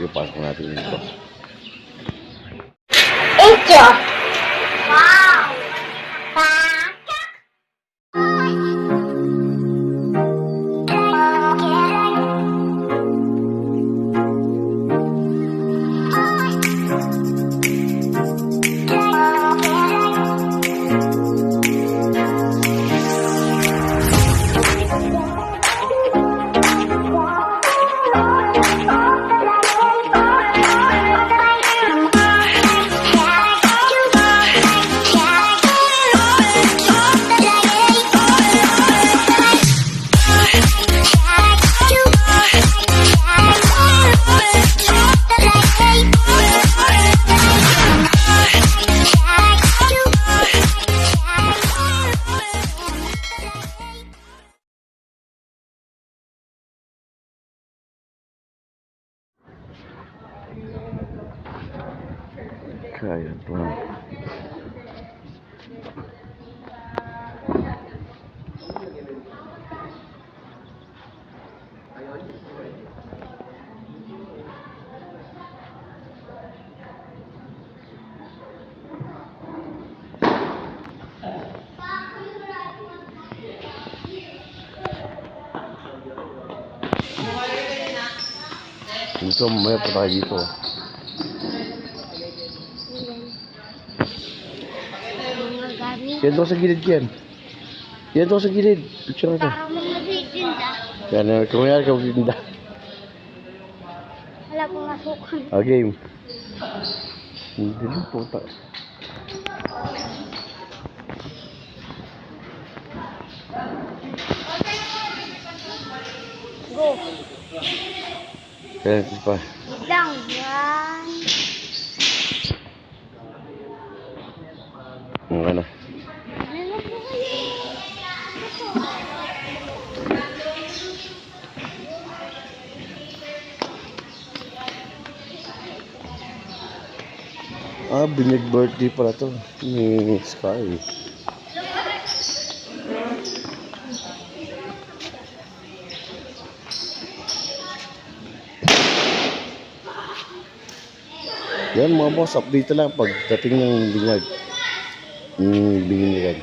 Sige, pasok natin dito. Ito. Kaya ito. Dito, mamaya pa tayo dito. Yan doon sa gilid yan. Yan doon sa gilid. Picture natin. Para mo magtitinda. Yan, kung yan, kung tinda. Wala pong masukan. Game. Hindi lang puta. Go. Kaya ito pa. Down. Yan. Ano na. Binyag birthday pala to ni Sky. Yan mga boss, update lang pagdating ng binyag. Binigyan.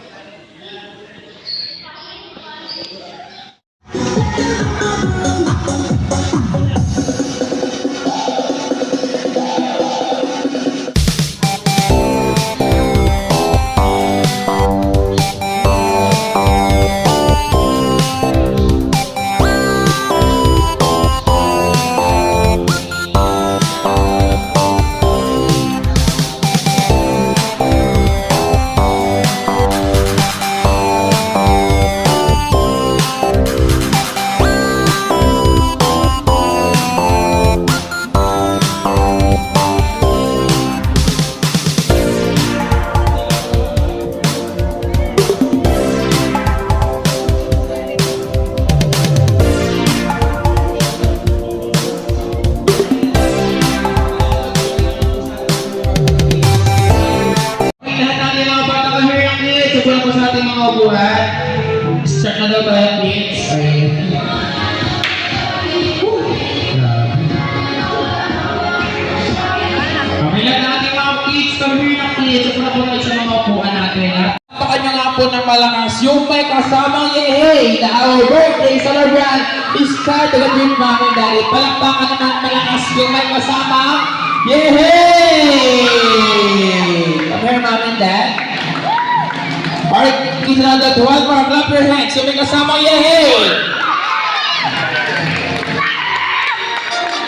Start na daw tayo, please. Okay lang natin mga kids. Kami ng kids. Ito na po tayo sa mga upuan natin. Pakanya nga po ng malakas. Yung may kasamang yehey na our birthday celebrant is start to the dream namin dahil palakpakan naman malakas yung may kasamang yehey! Come here, mom and dad. Alright, kids na that one more. Clap your hands. Yung may kasamang yehey!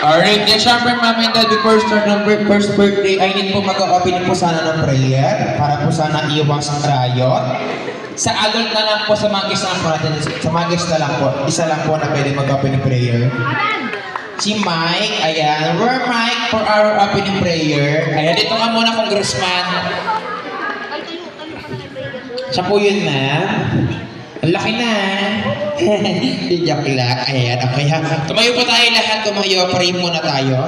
Alright, then syempre mami and dad, before start ng first birthday, I need po mag-open po sana ng prayer para po sana iwas ang riot. Sa adult na lang po, sa mga kids na po natin, sa mga kids na lang po, isa lang po na pwede mag-open ng prayer. Si Mike, ayan, we're Mike for our opening prayer. Ayan, dito nga muna, Congressman. Siya po yun na. Ang laki na. Joke lang. Ayan, okay ha. Tumayo po tayo lahat. Tumayo. Pray muna tayo.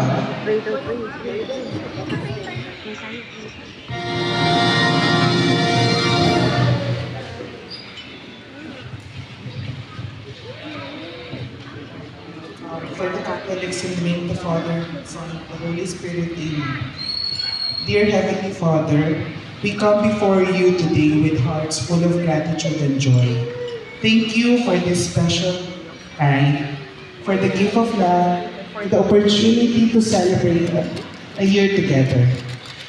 For the Catholics, in the name of the Father, Son, and the Holy Spirit, Amen. Dear Heavenly Father, we come before you today with hearts full of gratitude and joy. Thank you for this special time, for the gift of love, for the opportunity to celebrate a year together.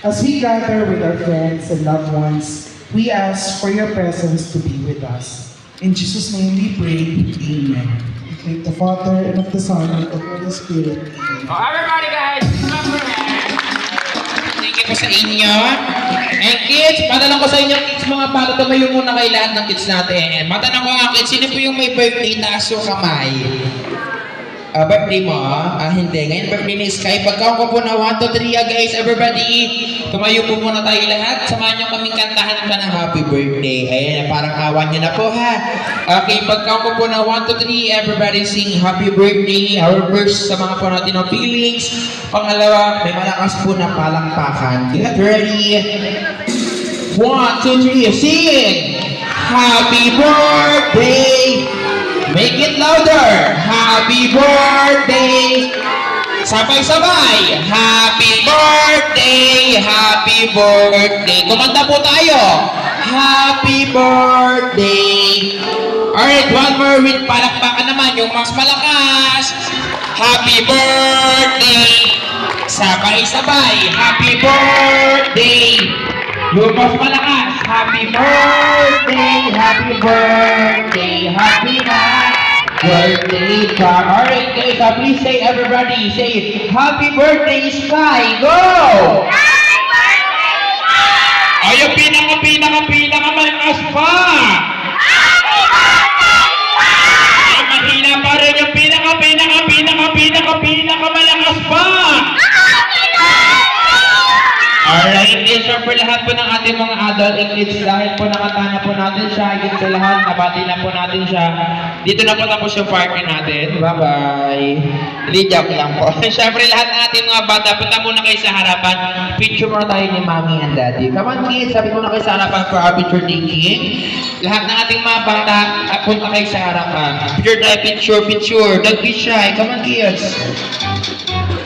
As we gather with our friends and loved ones, we ask for your presence to be with us. In Jesus' name we pray, Amen. In the name of the Father, and of the Son, and of the Holy Spirit, Amen. Oh, everybody guys, clap your hands. Thank you po sa inyo. And kids, matanong ko sa inyo kids mga bata, tumayo muna kay lahat ng kids natin. Matanong ko nga kids, sino po yung may birthday taas yung kamay? Birthday mo? Hindi. Ngayon birthday ni Sky. Pagkaon ko po na 1, 2, 3 guys, everybody. Tumayo po muna tayo lahat. Samahan nyo kaming kantahan ka ng happy birthday. Ayan, parang awan nyo na po ha. Okay, pagkaon ko po na 1, 2, 3, everybody sing happy birthday. Our first sa mga po natin ng feelings. Pangalawa, may malakas po na palakpakan. Get ready. 1, 2, 3, sing! Happy birthday! Make it louder! Happy birthday! Sabay-sabay! Happy birthday! Happy birthday! Kumanta po tayo! Happy birthday! Alright, one more with palakpakan naman, yung mas malakas! Happy birthday! Sabay-sabay! Happy birthday! Yung mas malakas! Happy birthday! Happy birthday! Happy birthday, Sky! Alright guys, please say everybody, say it. Happy birthday, Sky! Go! Happy birthday, Sky! Ay, yung pinakamalakas pa! Happy birthday, Sky! Ay, mahina pa rin yung pinakamalakas pa! Happy birthday! Alright, and syempre lahat po ng ating mga adult and kids, dahil po nakatana po natin siya, higit sa lahat, nabati na po natin siya. Dito na po tapos yung party natin. Bye-bye. Hindi, joke lang po. Syempre lahat ng ating mga bata, punta muna kayo sa harapan. Picture muna tayo ni Mommy and Daddy. Come on kids, sabi muna kayo sa harapan for our picture taking. Lahat ng ating mga bata, punta kayo sa harapan. Picture tayo, picture. Don't be shy. Come on kids.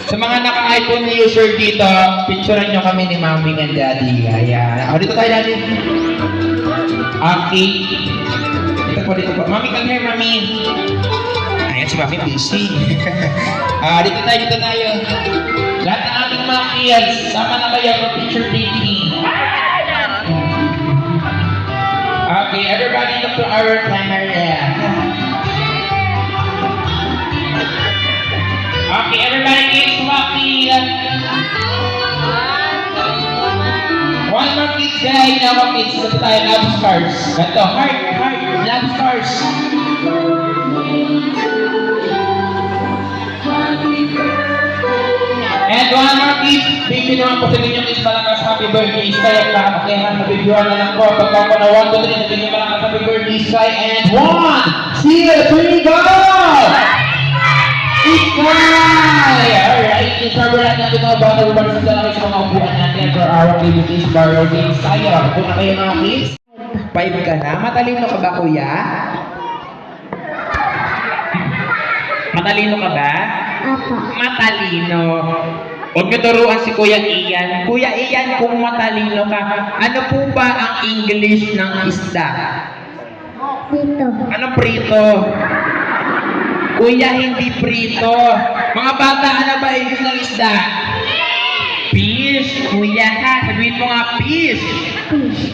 Sa mga naka-iPhone user dito, picturean nyo kami ni Mommy and Daddy. Ayan. O, dito tayo Daddy. Okay. Dito po. Mommy, come here, Mommy. Ayan, si Mommy busy. Dito tayo. Lahat ng ating mga kids, sama na kayo for picture taking. Okay, everybody look to our camera. Okay, everybody kids, walking. One more kids guys, now kids, ito tayo, love stars. Ganito, heart, love stars. And one more kids, baby naman po sa inyong kids, malakas happy birthday, Sky at lahat. Okay, nabibigyan na lang po. Pagka ko na 1, 2, 3, nabigyan malakas happy birthday, Sky. And 1, 2, 3, go! Sky! Alright, isarbo natin natin mga bata rubar sa lang sa mga upuan natin for our activities, borrow games tayo. Kung na kayo mga kids, 5 ka na. Matalino ka ba, kuya? Matalino ka ba? Apa. Matalino. Huwag niyo turuan si Kuya Ian. Kuya Ian, kung matalino ka, ano po ba ang English ng isda? Dito. Ano prito? Kuya, hindi prito. Mga bata, ano ba English ng isda? Fish. Kuya ha, sabihin mo nga fish.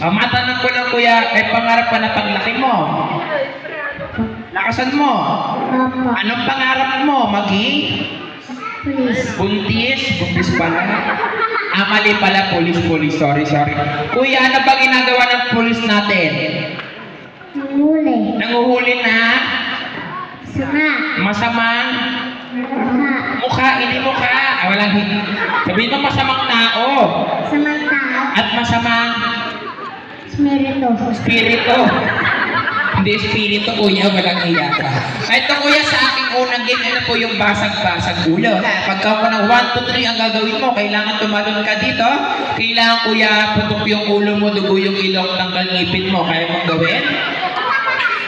Matanong ko lang kuya, may pangarap ka na paglaki mo? Lakasan mo. Apa. Anong pangarap mo? Maging? Please. Buntis pala. Mali pala, police. Sorry. Kuya, ano ba ginagawa ng police natin? Huli. Nanguhuli na? Sama. Masamang? Mukha. Mukha, hindi mukha. Walang hindi. Sabihin mo masamang tao. Samang tao. At masamang Spirito. spirito. Hindi spirito, kuya. Walang iya ka. Ito, kuya, sa aking unang game, ano po yung basag-basag ulo. Pagka ko ng 1, 2, 3 ang gagawin mo, kailangan tumalon ka dito. Kailangan, kuya, putok yung ulo mo, dugo yung ilong, tanggal ngipin mo. Kaya mong gawin?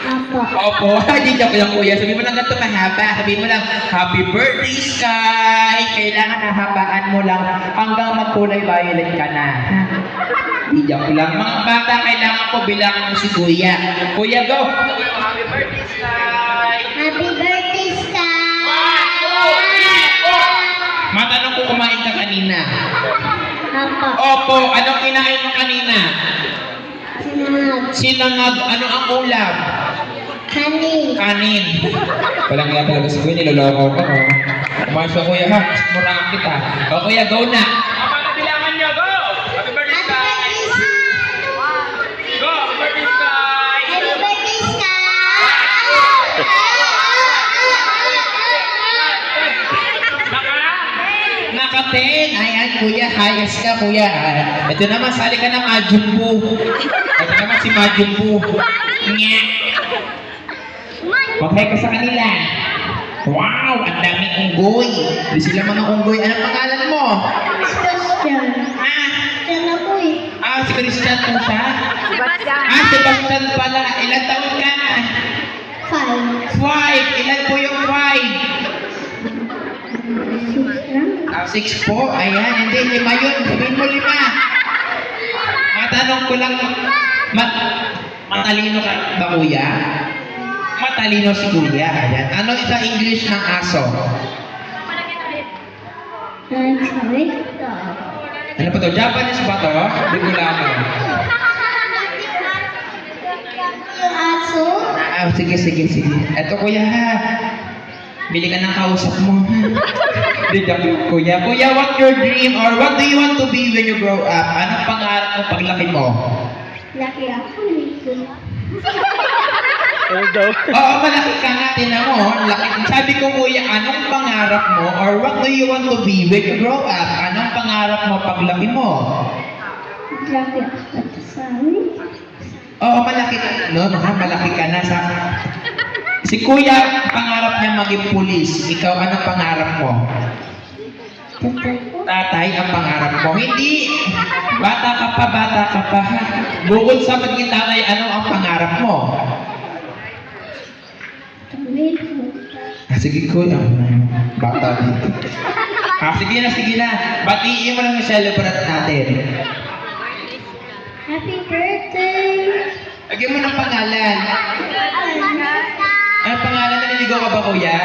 Apa. Opo, hindi joke lang kuya. Sabi mo lang ganito mahaba. Sabi mo lang, Happy Birthday, Sky! Kailangan nahabaan mo lang hanggang magkulay violet ka na. Hindi joke lang. Mga bata, kailangan ko bilangan mo si kuya. Kuya, go! Happy Birthday, Sky! Happy birthday, Sky! Matanong ko kumain ka kanina. Opo. Opo, anong kinain mo kanina? Sinangag. Sinangag, ano ang ulam? Honey. Kanin. Walang nga talaga si kuya, niloloko ko. Kumain sa kuya ha, murahan kita. O kuya, go na. Kapag bilangan niyo, go! Happy birthday, Sky! Go! Happy birthday, Sky! Happy birthday, Sky! Naka-10. Ayan, kuya, hayas ka, kuya. Ito naman, sali ka ng Majumbu. Ito naman si Majumbu. Nya. Mag-hi ka sa kanila. Wow, ang daming unggoy. Hindi sila mga unggoy. Anong pangalan mo? Christian. Ah, Christian ako eh. si Christian po siya? Sebastian pala. Ilan taon ka na? 5. 5. Ilan po yung 5? 6 lang. 6 po. Ayan, hindi. 5 yun. Sabihin mo 5. Matanong ko lang, matalino ka ba kuya? Matalino si kuya. Ayan. Ano sa English ng aso? Sorry. Ano pa to? Japanese ba to? Bigulano. Yung aso. Sige. Eto kuya ha. Bili ka ng kausap mo ha. Kuya, what your dream or what do you want to be when you grow up? Anong pangarap mo paglaki mo? Laki ako nito. Ano daw? Oo, malaki ka nga. Tinan mo, laki. Sabi ko kuya, anong pangarap mo or what do you want to be when you grow up? Anong pangarap mo paglaki mo? Laki ako sa amin. Oo, malaki ka. No, malaki ka na sa... Si kuya, pangarap niya maging pulis. Ikaw, anong pangarap mo? Tatay ang pangarap mo. Hindi. Bata ka pa. Bukod sa maging tatay, ano ang pangarap mo? Sige kuya. Bata dito. Sige na. Batiin mo lang yung celebrate natin. Happy birthday! Lagyan mo ng pangalan. Ano pangalan? Naliligaw ka ba kuya?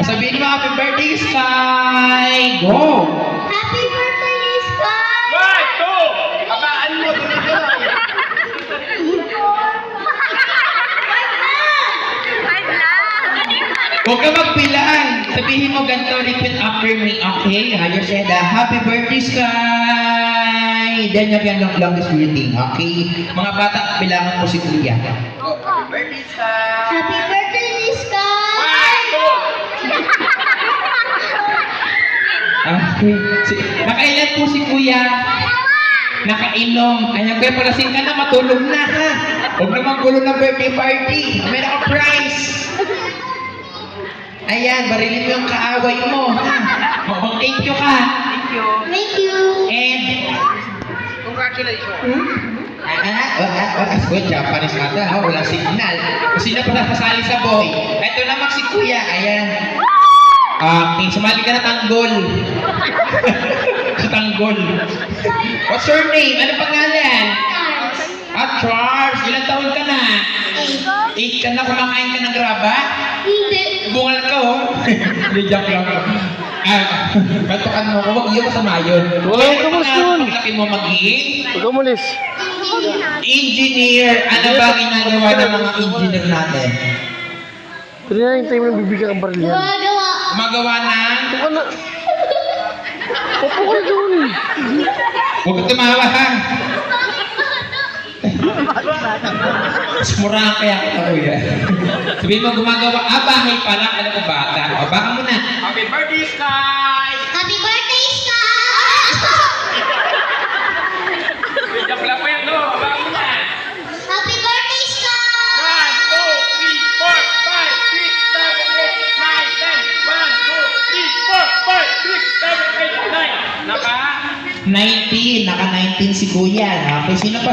Sabihin mo, happy birthday, Sky! Go! Happy birthday, Sky! 1, 2! Abaan mo, tuloy-tuloy! Huwag ka magbilang. Sabihin mo ganito, repeat after me, okay? You said, happy birthday, Sky! Then you can longest greeting, okay? Mga bata, bilangan mo si kuya. Happy birthday, Sky! Happy birthday, Sky! Okay. Nakailan po si kuya? Nakainom. Ayan, kuya, palasing ka na, matulog na, ha? Huwag naman gulo ng birthday party. Meron ka prize. Ayan, barilin mo yung kaaway mo, ha? Thank you ka. Thank you! And, good, Japanese ata, ha? Walang signal. Sino pa nakasali sa boy? Ito naman si kuya, ayan. Okay, sumali ka na tanggol. Sa tanggol. What's your name? Ano pangalan? Charles. Ilang taon ka na? 8 ka na, kumakain ka ng graba? Hindi! Bungal ka, oh. Hindi, joke lang. Kantukan mo ko, wag iyo masama yun. Wala ka mas dun. Paglaki mo maging Huwag ka mulis. engineer. Ano ba ginagawa ng mga engineer natin? Pero na yung time na bibigyan ang baril yan. Gumagawa! Gumagawa ng... Upo ka na. Upo ka doon. Huwag ka tumawa, ha? Murahan kaya kita, kuya. Sabihin mo gumagawa, bahay pala, alam mo bata. O, baka mo na. Happy birthday, Sky! Happy birthday, Sky! Joke lang po yan, no? Baka mo na. Happy birthday, Sky! 19. Naka 19 si kuya. Okay, sino pa?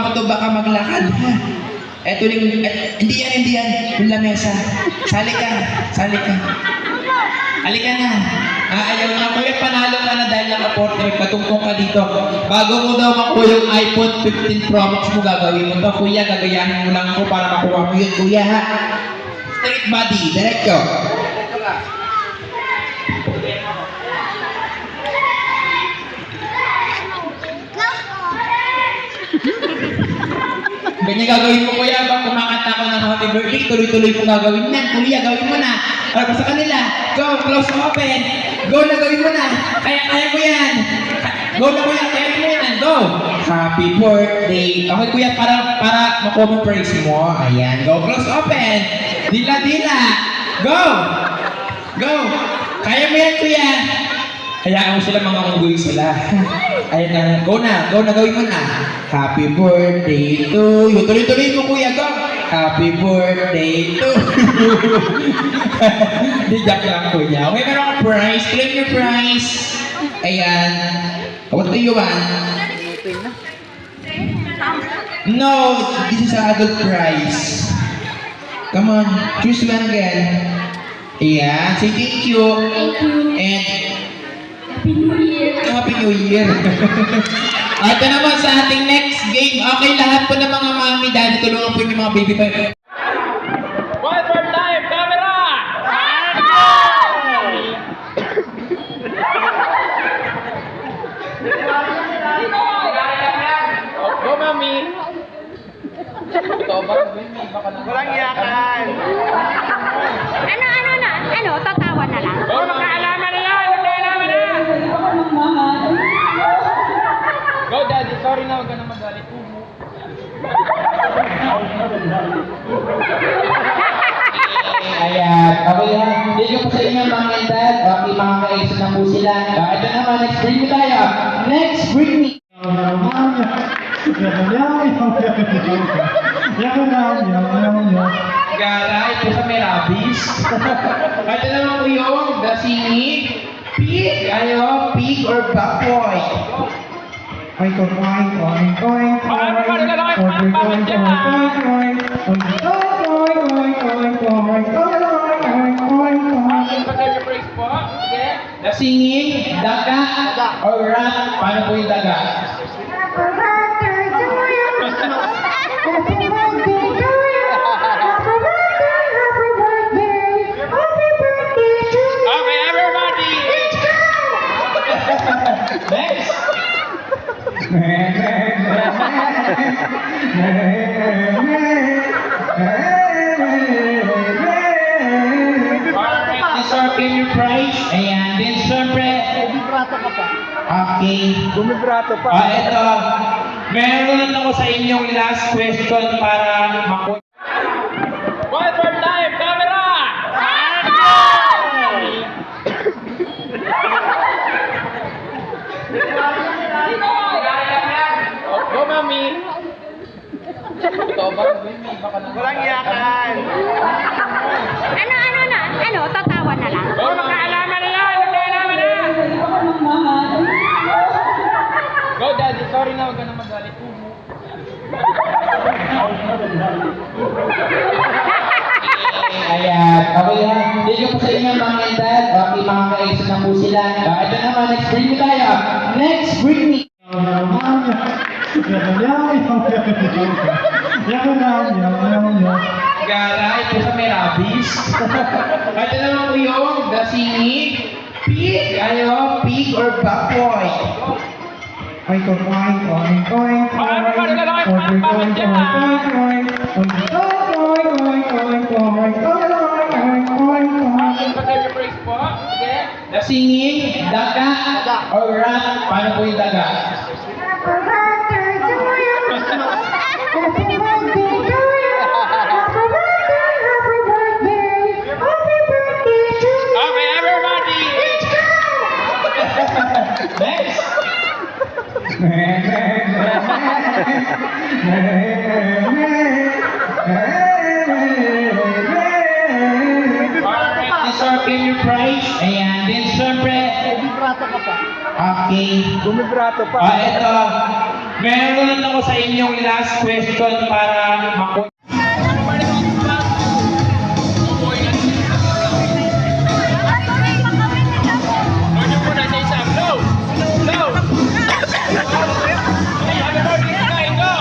mo to baka maglakad. Eto yung, hindi yan. Yung lamesa. Sali ka. Halika na. Ayaw na. Kuya, panalo ka na dahil naka-portrait. Katungkong ka dito. Bago mo daw makuha yung iPhone 15 Pro Max mo, gagawin mo to. Kuya, gagayahin mo lang ako para makuha mo yun. Kuya, ha? Straight body. Diretso. Ganyan gagawin mo, kuya, bang kumakanta ako ng happy birthday, tuloy-tuloy mo gagawin yan. Kuya, gawin mo na. Para sa kanila, go, close open. Go na, gawin mo na. Kaya ko yan. Go na, kuya, kaya mo yan. Go. Happy birthday. Okay, kuya, para makuha mo praise mo. Ayan, go, close open. Dila. Go. Kaya mo yan, kuya. Hayaan mo sila, mga unggoy sila. Ayan na, go na, gawin mo na. Happy birthday to you. Tuloy-tuloy mo, kuya, go. Happy birthday to you. Dijak lang, kuya. Okay, meron akong prize. Claim your prize. Ayan. What do you want? No, this is an adult prize. Come on, choose one again. Ayan, say thank you. Thank you. And Happy New Year. Happy New Year. Ito naman sa ating next game. Okay, lahat po ng mga mami, daddy, tulungan po yung mga baby pa. One more time, camera! Go, mami! Ito ba? Walang iyakan! Ano, tatawa na lang. Go, magkaalaman na yan! Magkaalaman na! Go, daddy. Sorry na, huwag ka na magalit. Ayan, okay yan. Hindi ko po sa inyo mga dad. Okay, mga ka-exit na po sila. Ito naman, next bring me tayo. Next bring me. Garay po sa may rabis. Ito naman po yung the singing pig. Ayo, pig or baboy. Oink, oink, oink, oink, oink, oink, oink, oink, oink, oink, Pagka yung praise po. Sige. The singing, daga, or rat. Paano po yung daga? Okay, everybody! Next. Alright, deserve your prize. Ayan, din syempre. Bumibrato ka pa. Okay. Bumibrato pa. Ito. Meron ako sa inyong last question para makuha. One more time, camera! Go, mami! Ito ba? Walang iyakan! Ano, tatawa na lang. Go, magkaalaman na yan! Magkaalaman na! Go, daddy. Sorry na, huwag ka na magalit. Ayan, okay yan. Hindi ko po sa inyo mga dad. Okay, mga ka-exit na po sila. Ito naman, next bring me tayo. Next bring me. Garay po sa may rabis. Ito naman po yung the singing Pig! Ano? Pig or baboy? Oink, oink, oink, oink, oink, Everybody, oink, oink, oink, oink, oink, oink, oink, oink. Pagkat yung praise po. Sige. Singing, daga, or rat? Paano po yung daga? Okay, everybody. Next! Alright, deserve your prize. Ayan, din syempre. Okay. Bumibrato pa. Ito. Meron ako sa inyong last question para makuha. Ano po na sa isang? Low! Low! Hey, happy birthday sa kain ko!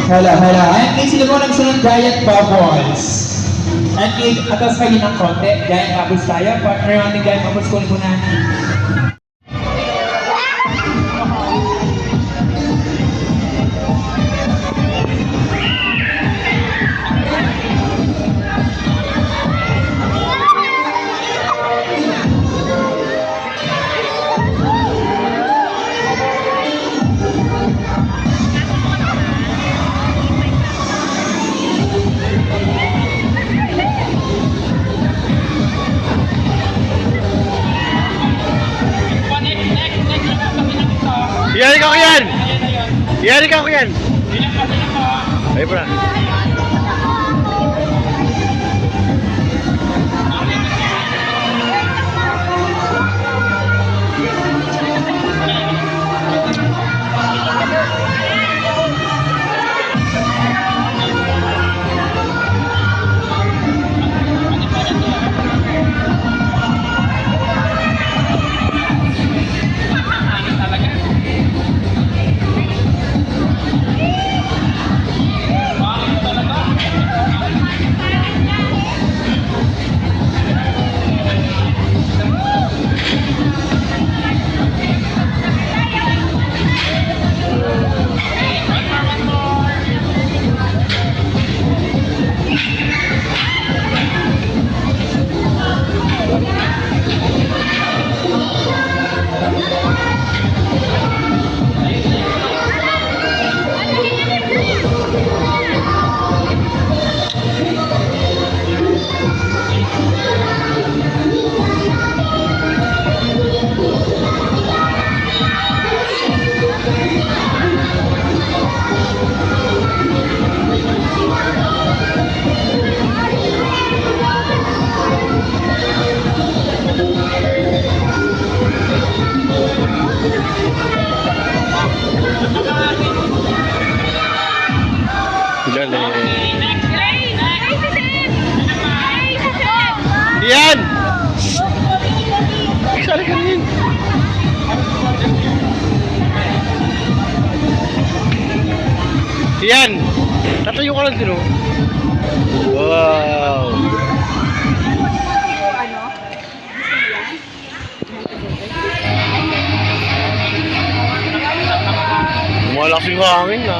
Hala. And please, sila mo nagsunod giant bubbles. And please, atas kayo ng konti. Giant bubbles tayo. Partner yung ating giant bubbles kunin po natin. Yari ka ko yan! Yari ka ko yan! Ay, bro. Yan! Sali ka rin! Yan! Tatayo ka lang din, oh. Wow! Malakas yung hangin na.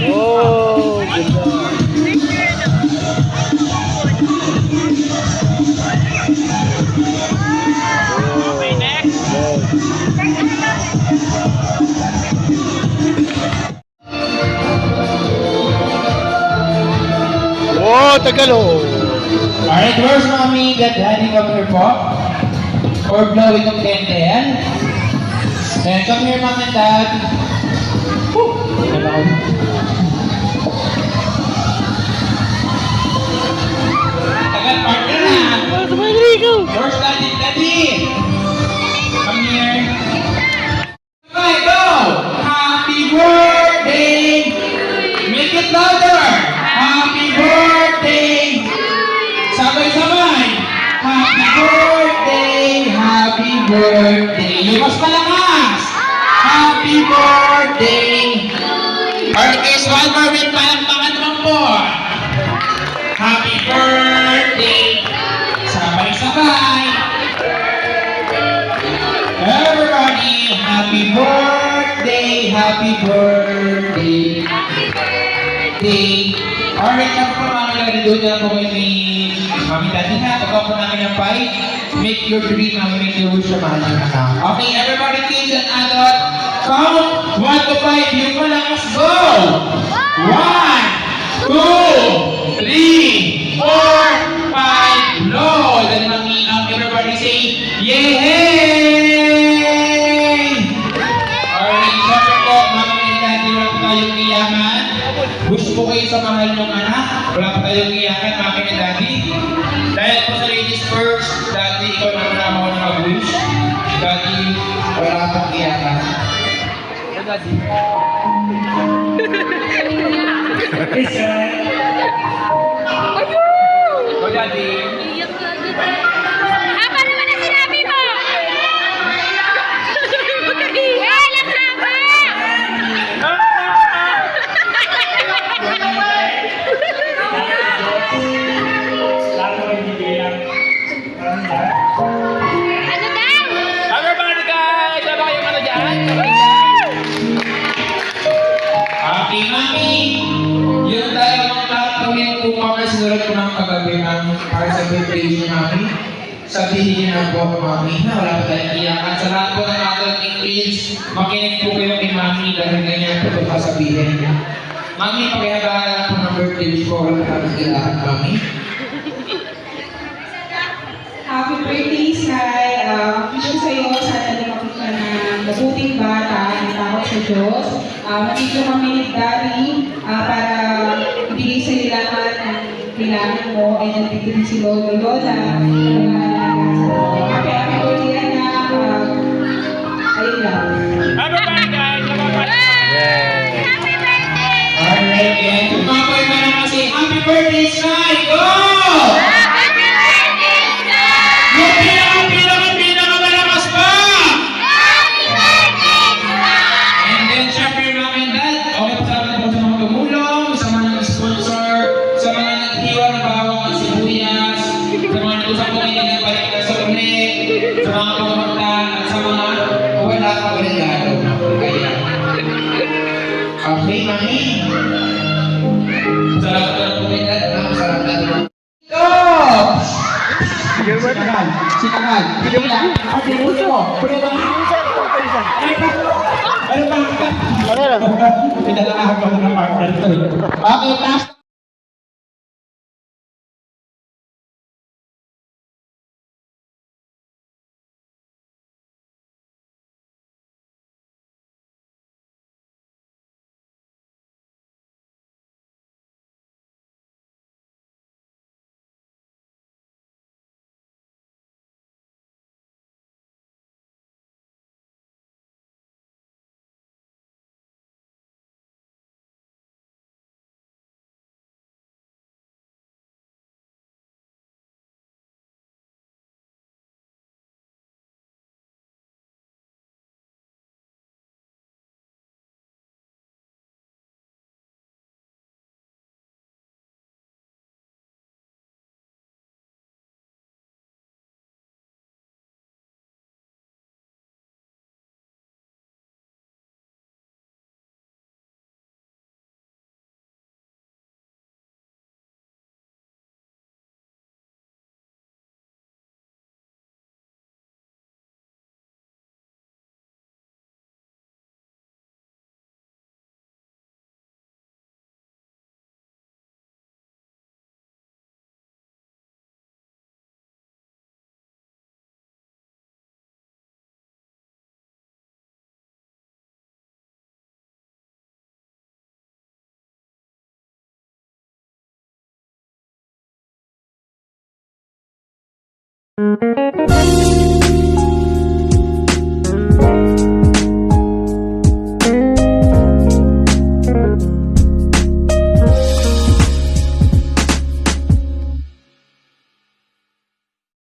Oh, ganda. Okay, next. Oh, tagal, oh. Alright, where's mommy that daddy come here po? Or blowing of candle? And come here, mom and dad. Woo! Tagal partner na. Where's daddy? Daddy! Come here. Okay, go! Happy birthday! Make it louder! Happy birthday! Sabay-sabay! Happy birthday! Happy birthday! Yung mas malakas! Happy birthday! Alright guys, one more with palakpakan naman po! Happy birthday! Sabay-sabay! Everybody, happy birthday! Happy birthday! Alright, ako po mga kailangan doon na po kayo ni Mami Daddy ha. Pagkaw po namin ng fight, make your dream, make your wish, mahal ng anak. Okay, everybody kids and adult, count 1 to 5, yung malakas, go! 1, 2, 3, 4, 5, low! Then everybody say, yay! Alright, syempre po, Mami and Daddy, wala po tayong iyaman. Wish po kayo sa mahal ng anak. Wala pa tayong iyakan, Mami and Daddy. Dahil po sa ladies first, Daddy, ikaw na muna ako na mag-wish. Daddy, wala ka pang iyakan. Daddy. Oh, Daddy. Apa naman ang sinabi mo? Walang haba! Ano daw? Everybody guys! Sabay yung ano dyan? Happy Mami! Yung dalawang tatawin po mga sinurot ko ng kagabi, Mami, para sa birthday ni Mami. Sabihin niyo na po, Mami, na wala pa tayong iyakan. Sa lahat po ng ating kids, makinig po kayo kay Mami dahil ganyan po ito sasabihin. Mami, pakihabahan po ng birthday wish ko, wala pa tayong iyakan, Mami. Happy birthday, Sky. Wish ko sa'yo, sana lumaki ka ng mabuting bata, ng takot sa Diyos. Nandito kami ni Daddy para ibigay sa'yo lahat ng kailangan mo. Ay nandito din si Lolo Lola. Happy birthday, anak. Ayun lang. Everybody guys! Sabay! Happy birthday! Alright, and tumapoy ka na kasi, happy birthday, Sky! Go! Happy birthday, Sky! Yung pinakamalakas pa! Happy birthday, Sky! And then, syempre, Mom and Dad, okay, pasalamat po sa mga tumulong, sa mga nag-sponsor, sa mga naghiwa ng bawang at sibuyas, sa mga nag-usap po ngayon ng balik na sa ulit, sa mga pumunta, at sa mga wala pa regalo. Kaya, okay, Mami? Salamat po ng Mom and Dad. Salamat po. Go! Sinakal. Hindi lang. Pati mo. Pwede ba? Ano ba? Pinalakas ko ng partner to eh. Okay, taas. Thank you.